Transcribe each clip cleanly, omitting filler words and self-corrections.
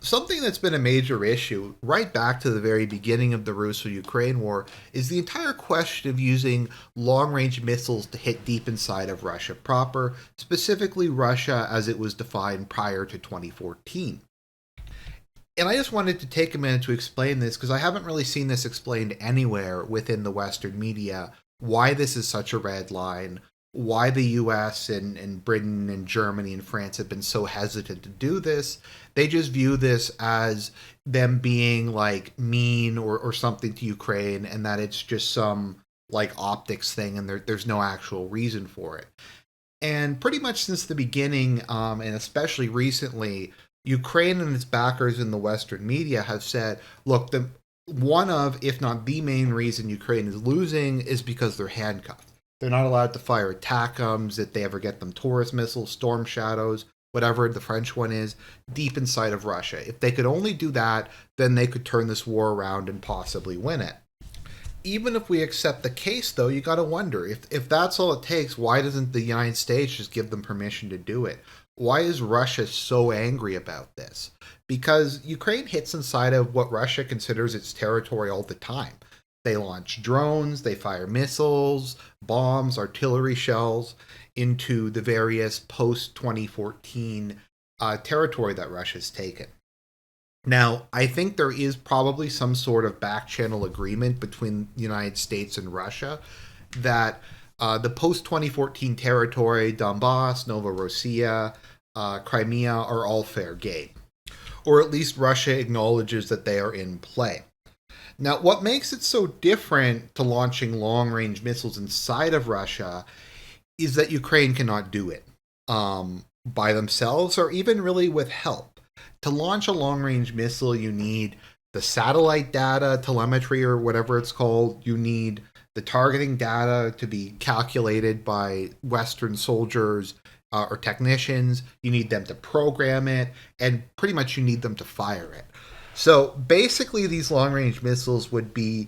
Something that's been a major issue right back to the very beginning of the Russo-Ukraine war is the entire question of using long-range missiles to hit deep inside of Russia proper, specifically Russia as it was defined prior to 2014. And I just wanted to take a minute to explain this because I haven't really seen this explained anywhere within the Western media, why this is such a red line, why the US and Britain and Germany and France have been so hesitant to do this. They just view this as them being like mean or something to Ukraine, and that it's just some like optics thing and there's no actual reason for it. And pretty much since the beginning, and especially recently, Ukraine and its backers in the Western media have said, look, the one of, if not the main reason Ukraine is losing is because they're handcuffed. They're not allowed to fire ATACMS if they ever get them Taurus missiles, Storm Shadows, whatever the French one is, deep inside of Russia. If they could only do that, then they could turn this war around and possibly win it. Even if we accept the case, though, you got to wonder if that's all it takes, why doesn't the United States just give them permission to do it? Why is Russia so angry about this? Because Ukraine hits inside of what Russia considers its territory all the time. They launch drones, they fire missiles, bombs, artillery shells into the various post 2014 territory that Russia's taken. Now, I think there is probably some sort of back channel agreement between the United States and Russia that the post 2014 territory, Donbass, Novorossiya, Crimea, are all fair game. Or at least Russia acknowledges that they are in play. Now, what makes it so different to launching long range missiles inside of Russia is that Ukraine cannot do it by themselves or even really with help. To launch a long range missile, you need the satellite data, telemetry, or whatever it's called. You need the targeting data to be calculated by Western soldiers or technicians. You need them to program it, and pretty much you need them to fire it. So basically, these long range missiles would be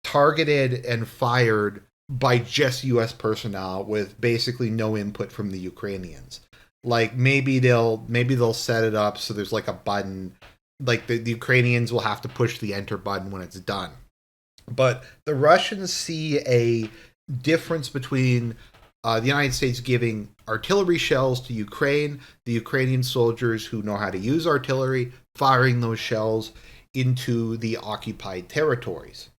targeted and fired by just US personnel with basically no input from the Ukrainians. Like maybe they'll set it up so there's like a button, like the Ukrainians will have to push the enter button when it's done. But the Russians see a difference between the United States giving artillery shells to Ukraine, the Ukrainian soldiers who know how to use artillery, firing those shells into the occupied territories.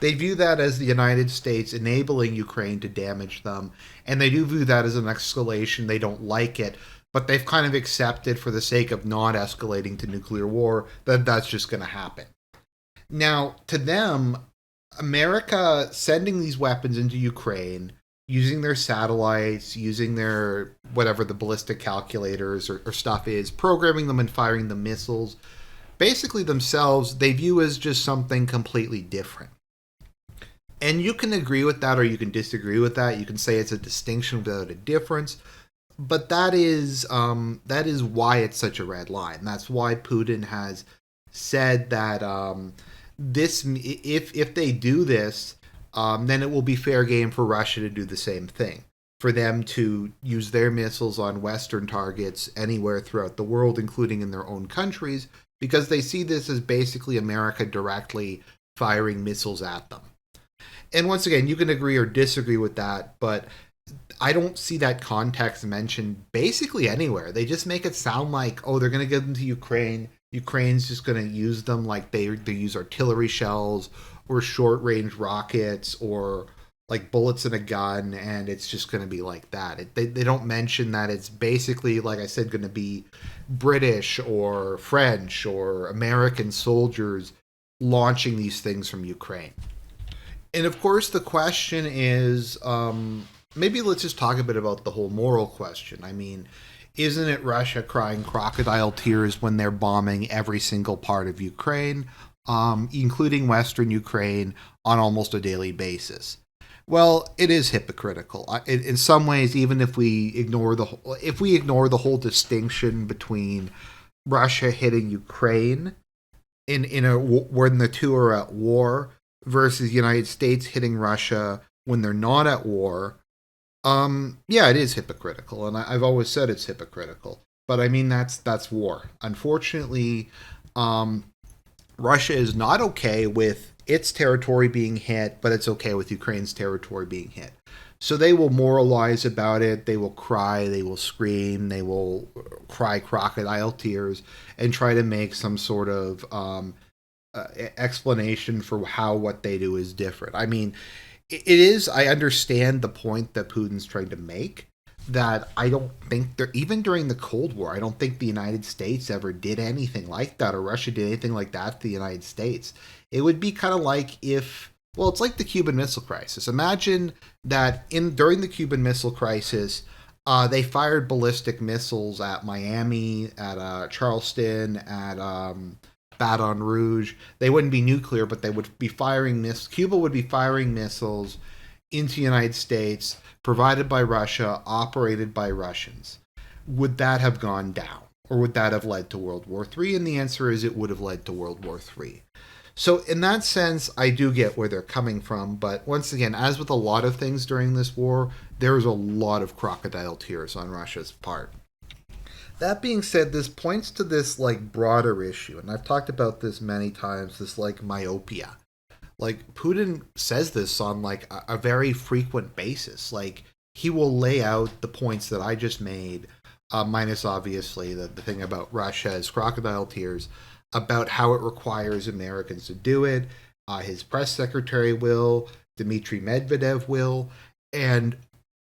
They view that as the United States enabling Ukraine to damage them, and they do view that as an escalation. They don't like it, but they've kind of accepted for the sake of not escalating to nuclear war that that's just going to happen. Now, to them, America sending these weapons into Ukraine, using their satellites, using their whatever the ballistic calculators or stuff is, programming them and firing the missiles, basically themselves, they view as just something completely different. And you can agree with that or you can disagree with that. You can say it's a distinction without a difference. But that is why it's such a red line. That's why Putin has said that this if they do this, then it will be fair game for Russia to do the same thing. For them to use their missiles on Western targets anywhere throughout the world, including in their own countries, because they see this as basically America directly firing missiles at them. And once again, you can agree or disagree with that, but I don't see that context mentioned basically anywhere. They just make it sound like, oh, they're going to give them to Ukraine. Ukraine's just going to use them like they use artillery shells or short-range rockets or like bullets in a gun, and it's just going to be like that. They don't mention that it's basically, like I said, going to be British or French or American soldiers launching these things from Ukraine. And of course, the question is, maybe let's just talk a bit about the whole moral question. I mean, isn't it Russia crying crocodile tears when they're bombing every single part of Ukraine, including Western Ukraine, on almost a daily basis? Well, it is hypocritical. In some ways, even if we ignore the whole distinction between Russia hitting Ukraine when the two are at war versus the United States hitting Russia when they're not at war, yeah, it is hypocritical, and I've always said it's hypocritical. But I mean, that's war. Unfortunately, um, Russia is not okay with its territory being hit, but it's okay with Ukraine's territory being hit. So they will moralize about it. They will cry. They will scream. They will cry crocodile tears and try to make some sort of explanation for how what they do is different. I mean, it is. I understand the point that Putin's trying to make. That I don't think there, even during the Cold War, I don't think the United States ever did anything like that, or Russia did anything like that to the United States. It would be kind of like if, well, it's like the Cuban Missile Crisis. Imagine that in during the Cuban Missile Crisis, they fired ballistic missiles at Miami, at Charleston, at Baton Rouge. They wouldn't be nuclear, but they would be firing Cuba would be firing missiles into the United States, provided by Russia, operated by Russians. Would that have gone down? Or would that have led to World War III? And the answer is it would have led to World War III. So, in that sense, I do get where they're coming from. But once again, as with a lot of things during this war, there's a lot of crocodile tears on Russia's part. That being said, this points to this like broader issue, and I've talked about this many times, this like myopia. Like Putin says this on like a very frequent basis. Like he will lay out the points that I just made, minus obviously the thing about Russia's crocodile tears, about how it requires Americans to do it. His press secretary will, Dmitry Medvedev will, and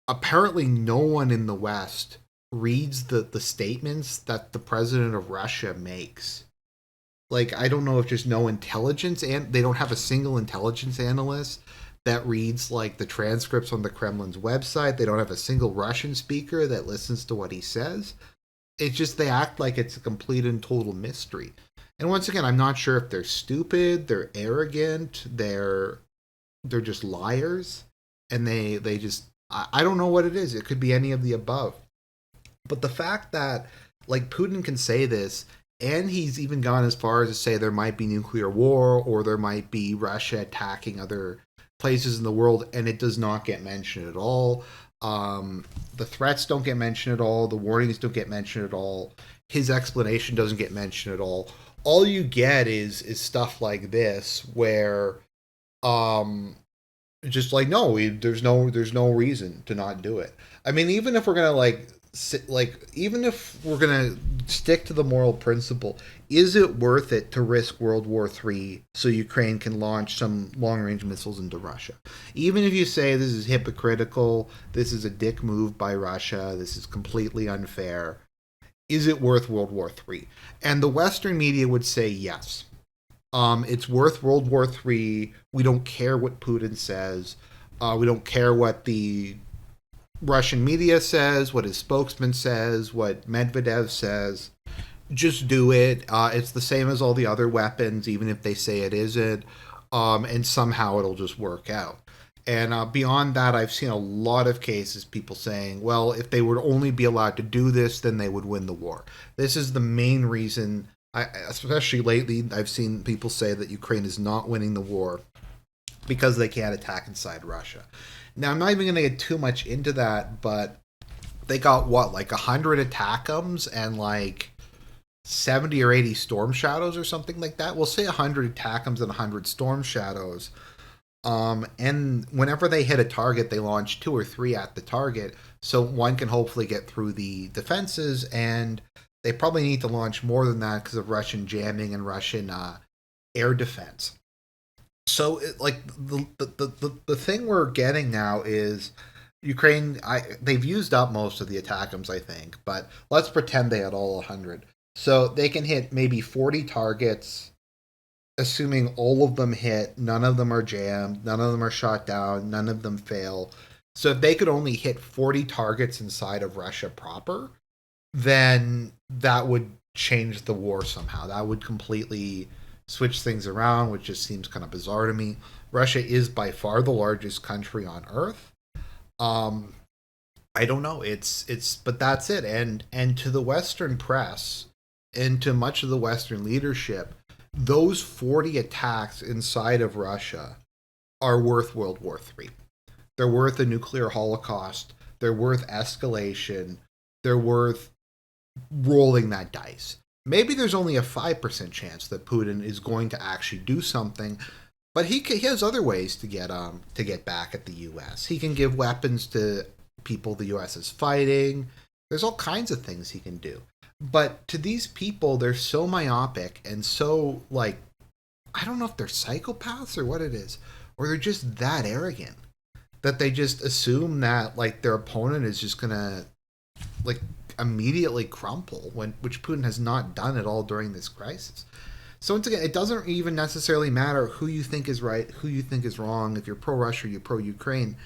apparently no one in the West reads the statements that the president of Russia makes. Like I don't know if just no intelligence and they don't have a single intelligence analyst that reads like the transcripts on the Kremlin's website. They don't have a single Russian speaker that listens to what he says. It's just they act like it's a complete and total mystery. And once again, I'm not sure if they're stupid, they're arrogant, they're just liars, and they just I don't know what it is. It could be any of the above. But the fact that like Putin can say this, and he's even gone as far as to say there might be nuclear war or there might be Russia attacking other places in the world, and it does not get mentioned at all. The threats don't get mentioned at all. The warnings don't get mentioned at all. His explanation doesn't get mentioned at all. All you get is stuff like this where um, just like no, there's no reason to not do it. I mean, even if we're gonna even if we're gonna stick to the moral principle, is it worth it to risk World War III so Ukraine can launch some long range missiles into Russia? Even if you say this is hypocritical, this is a dick move by Russia, this is completely unfair, is it worth World War III? And the Western media would say yes. It's worth World War III. We don't care what Putin says. We don't care what the Russian media says, what his spokesman says, what Medvedev says. Just do it. It's the same as all the other weapons, even if they say it isn't. And somehow it'll just work out. And beyond that, I've seen a lot of cases people saying, well, if they would only be allowed to do this, then they would win the war. This is the main reason, especially lately, I've seen people say that Ukraine is not winning the war because they can't attack inside Russia. Now, I'm not even going to get too much into that, but they got what, like 100 attackums and like 70 or 80 storm shadows or something like that. We'll say 100 attackums and 100 storm shadows. And whenever they hit a target, they launch two or three at the target, so one can hopefully get through the defenses. And they probably need to launch more than that because of Russian jamming and Russian air defense. So, the thing we're getting now is Ukraine. They've used up most of the attackums, I think, but let's pretend they had all 100. So they can hit maybe 40 targets, assuming all of them hit, none of them are jammed, none of them are shot down, none of them fail. So if they could only hit 40 targets inside of Russia proper, then that would change the war somehow. That would completely switch things around, which just seems kind of bizarre to me. Russia is by far the largest country on earth. Um, I don't know. But that's it. And to the Western press and to much of the Western leadership, those 40 attacks inside of Russia are worth World War III. They're worth a nuclear holocaust. They're worth escalation. They're worth rolling that dice. Maybe there's only a 5% chance that Putin is going to actually do something, but he has other ways to get back at the U.S. He can give weapons to people the U.S. is fighting. There's all kinds of things he can do. But to these people, they're so myopic and so, like, I don't know if they're psychopaths or what it is, or they're just that arrogant that they just assume that, like, their opponent is just gonna, like, immediately crumple, which Putin has not done at all during this crisis. So once again, it doesn't even necessarily matter who you think is right, who you think is wrong. If you're pro-Russia, you're pro-Ukraine.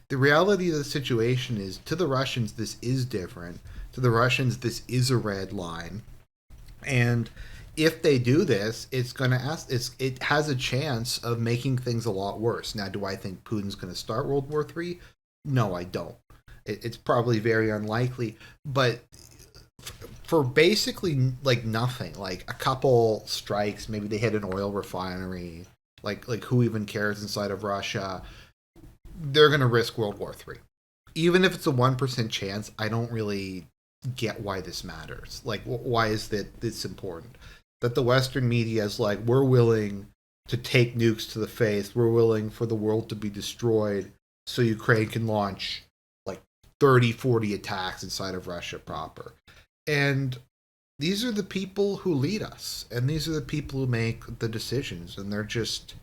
The reality of the situation is, to the Russians, this is different. To the Russians, this is a red line. And if they do this, it has a chance of making things a lot worse. Now, do I think Putin's going to start World War III? No, I don't. It's probably very unlikely. But for basically like nothing, like a couple strikes, maybe they hit an oil refinery, like who even cares inside of Russia? They're going to risk World War III. Even if it's a 1% chance, I don't really get why this matters. Like, why is that this important? That the Western media is like, we're willing to take nukes to the face, we're willing for the world to be destroyed so Ukraine can launch like 30, 40 attacks inside of Russia proper. And these are the people who lead us, and these are the people who make the decisions, and they're just,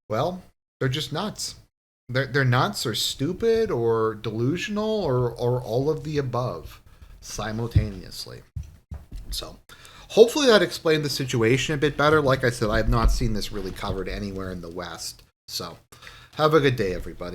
well, they're just nuts. They're nuts or stupid or delusional or all of the above simultaneously. So hopefully that explained the situation a bit better. Like I said, I have not seen this really covered anywhere in the West. So have a good day, everybody.